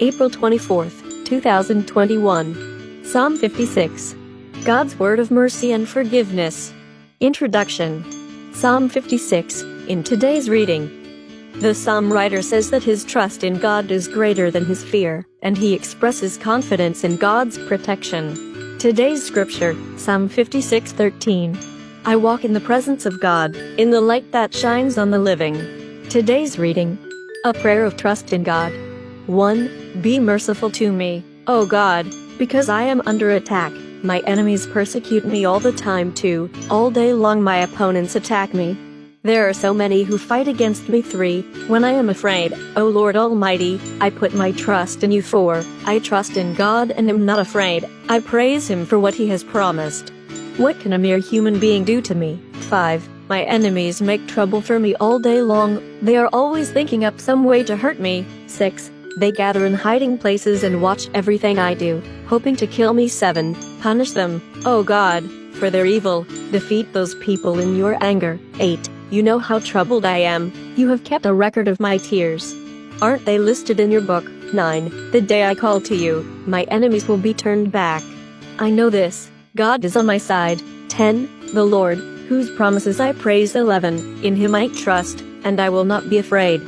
April 24th, 2021. Psalm 56. God's Word of Mercy and Forgiveness. Introduction. Psalm 56. In today's reading, the psalm writer says that his trust in God is greater than his fear, and he expresses confidence in God's protection. Today's scripture, Psalm 56:13. I walk in the presence of God, in the light that shines on the living. Today's reading, a prayer of trust in God. 1. Be merciful to me, O God, because I am under attack. My enemies persecute me all the time. 2. All day long my opponents attack me. There are so many who fight against me. 3. When I am afraid, O Lord Almighty, I put my trust in you. 4. I trust in God and am not afraid. I praise him for what he has promised. What can a mere human being do to me? 5. My enemies make trouble for me all day long. They are always thinking up some way to hurt me. 6. They gather in hiding places and watch everything I do, hoping to kill me. 7. Punish them, O God, for their evil. Defeat those people in your anger. 8. You know how troubled I am. You have kept a record of my tears. Aren't they listed in your book? 9. The day I call to you, my enemies will be turned back. I know this. God is on my side. 10. The Lord, whose promises I praise. 11. In him I trust, and I will not be afraid.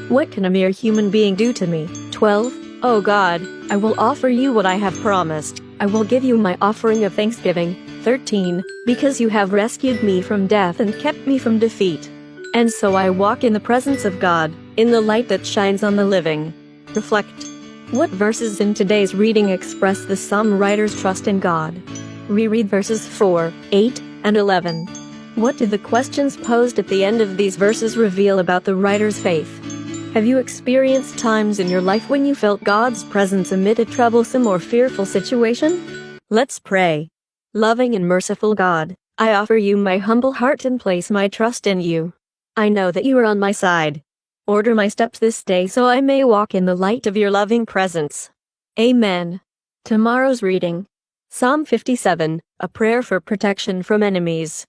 What can a mere human being do to me? 12. O God, I will offer you what I have promised. I will give you my offering of thanksgiving. 13. Because you have rescued me from death and kept me from defeat. And so I walk in the presence of God, in the light that shines on the living. Reflect. What verses in today's reading express the psalm writer's trust in God? Reread verses 4, 8, and 11. What do the questions posed at the end of these verses reveal about the writer's faith? Have you experienced times in your life when you felt God's presence amid a troublesome or fearful situation? Let's pray. Loving and merciful God, I offer you my humble heart and place my trust in you. I know that you are on my side. Order my steps this day so I may walk in the light of your loving presence. Amen. Tomorrow's reading. Psalm 57, a prayer for protection from enemies.